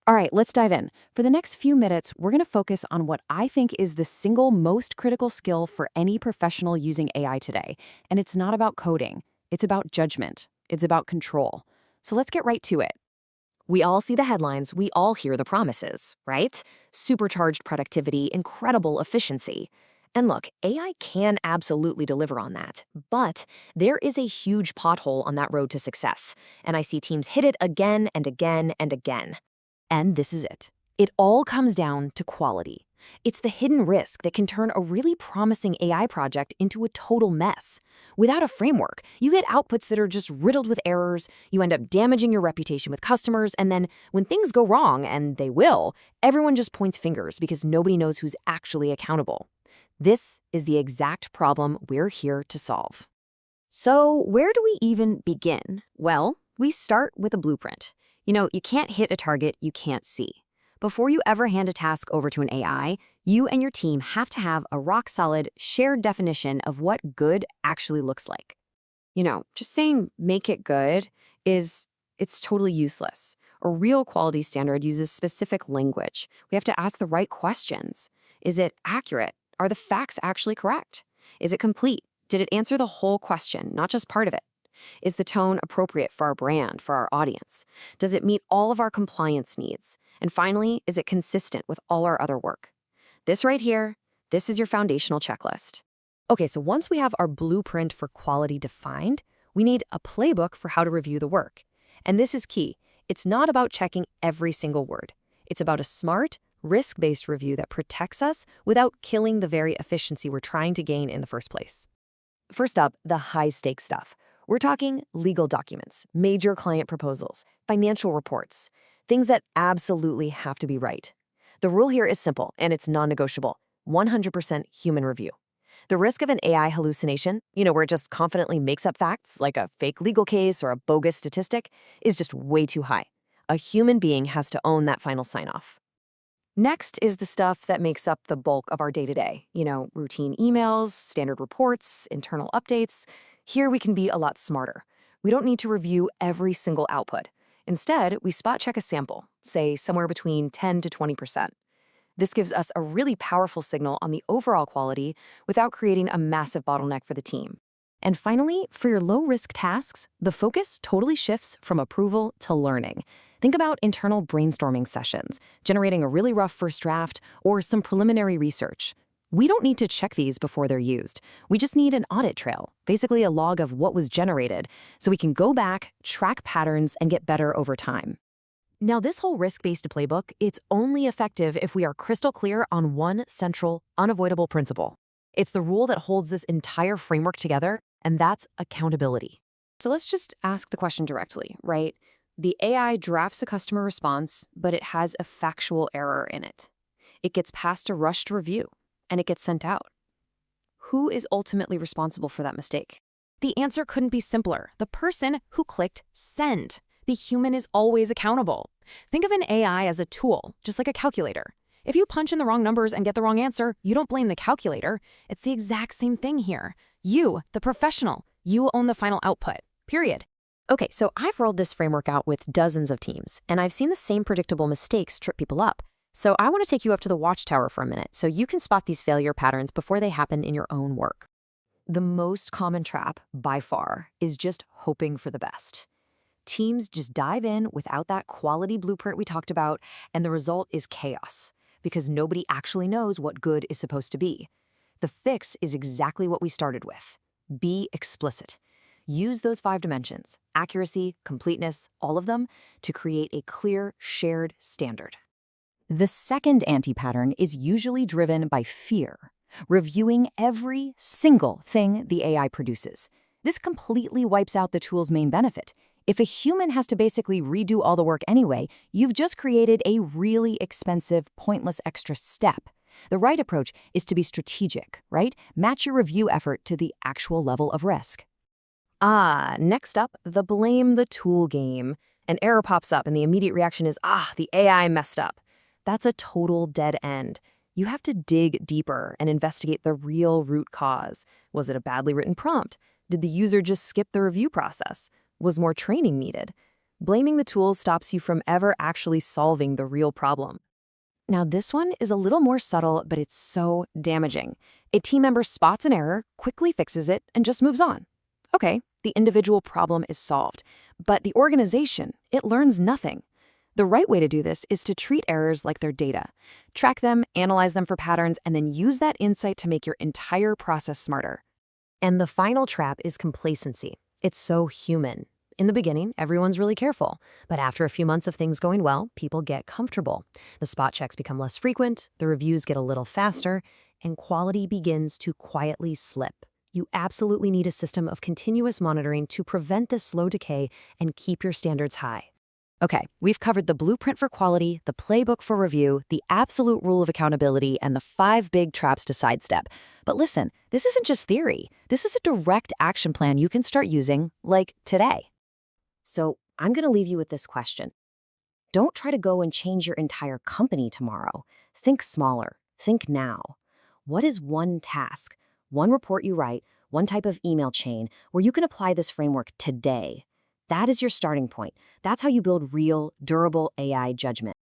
All right, let's dive in. For the next few minutes, we're going to focus on what I think is the single most critical skill for any professional using AI today. And it's not about coding, it's about judgment, it's about control. So let's get right to it. We all see the headlines, we all hear the promises, right? Supercharged productivity, incredible efficiency. And look, AI can absolutely deliver on that, but there is a huge pothole on that road to success, and I see teams hit it again and again and again. And this is it. It all comes down to quality. It's the hidden risk that can turn a really promising AI project into a total mess. Without a framework, you get outputs that are just riddled with errors, you end up damaging your reputation with customers, and then when things go wrong, and they will, everyone just points fingers because nobody knows who's actually accountable. This is the exact problem we're here to solve. So, where do we even begin? Well, we start with a blueprint. You can't hit a target you can't see. Before you ever hand a task over to an AI, you and your team have to have a rock-solid, shared definition of what good actually looks like. Just saying make it good it's totally useless. A real quality standard uses specific language. We have to ask the right questions. Is it accurate? Are the facts actually correct? Is it complete? Did it answer the whole question, not just part of it? Is the tone appropriate for our brand, for our audience? Does it meet all of our compliance needs? And finally, is it consistent with all our other work? This right here, this is your foundational checklist. Okay, so once we have our blueprint for quality defined, we need a playbook for how to review the work. And this is key. It's not about checking every single word. It's about a smart, risk-based review that protects us without killing the very efficiency we're trying to gain in the first place. First up, the high-stakes stuff. We're talking legal documents, major client proposals, financial reports, things that absolutely have to be right. The rule here is simple, and it's non-negotiable: 100% human review. The risk of an AI hallucination, where it just confidently makes up facts, like a fake legal case or a bogus statistic, is just way too high. A human being has to own that final sign-off. Next is the stuff that makes up the bulk of our day-to-day. Routine emails, standard reports, internal updates. Here we can be a lot smarter. We don't need to review every single output. Instead, we spot check a sample, say somewhere between 10 to 20%. This gives us a really powerful signal on the overall quality without creating a massive bottleneck for the team. And finally, for your low-risk tasks, the focus totally shifts from approval to learning. Think about internal brainstorming sessions, generating a really rough first draft, or some preliminary research. We don't need to check these before they're used. We just need an audit trail, basically a log of what was generated, so we can go back, track patterns, and get better over time. Now, this whole risk-based playbook, it's only effective if we are crystal clear on one central, unavoidable principle. It's the rule that holds this entire framework together, and that's accountability. So let's just ask the question directly, right? The AI drafts a customer response, but it has a factual error in it. It gets past a rushed review, and it gets sent out. Who is ultimately responsible for that mistake? The answer couldn't be simpler. The person who clicked send. The human is always accountable. Think of an AI as a tool, just like a calculator. If you punch in the wrong numbers and get the wrong answer, you don't blame the calculator. It's the exact same thing here. You, the professional, you own the final output, period. Okay, so I've rolled this framework out with dozens of teams, and I've seen the same predictable mistakes trip people up. So I want to take you up to the watchtower for a minute so you can spot these failure patterns before they happen in your own work. The most common trap, by far, is just hoping for the best. Teams just dive in without that quality blueprint we talked about, and the result is chaos, because nobody actually knows what good is supposed to be. The fix is exactly what we started with. Be explicit. Use those 5 dimensions, accuracy, completeness, all of them, to create a clear, shared standard. The second anti-pattern is usually driven by fear, reviewing every single thing the AI produces. This completely wipes out the tool's main benefit. If a human has to basically redo all the work anyway, you've just created a really expensive, pointless extra step. The right approach is to be strategic, right? Match your review effort to the actual level of risk. Next up, the blame the tool game. An error pops up and the immediate reaction is, the AI messed up. That's a total dead end. You have to dig deeper and investigate the real root cause. Was it a badly written prompt? Did the user just skip the review process? Was more training needed? Blaming the tools stops you from ever actually solving the real problem. Now, this one is a little more subtle, but it's so damaging. A team member spots an error, quickly fixes it, and just moves on. Okay, the individual problem is solved, but the organization, it learns nothing. The right way to do this is to treat errors like they're data. Track them, analyze them for patterns, and then use that insight to make your entire process smarter. And the final trap is complacency. It's so human. In the beginning, everyone's really careful, but after a few months of things going well, people get comfortable. The spot checks become less frequent, the reviews get a little faster, and quality begins to quietly slip. You absolutely need a system of continuous monitoring to prevent this slow decay and keep your standards high. Okay, we've covered the blueprint for quality, the playbook for review, the absolute rule of accountability, and the 5 big traps to sidestep. But listen, this isn't just theory. This is a direct action plan you can start using, like today. So I'm going to leave you with this question. Don't try to go and change your entire company tomorrow. Think smaller. Think now. What is one task, one report you write, one type of email chain where you can apply this framework today? That is your starting point. That's how you build real, durable AI judgment.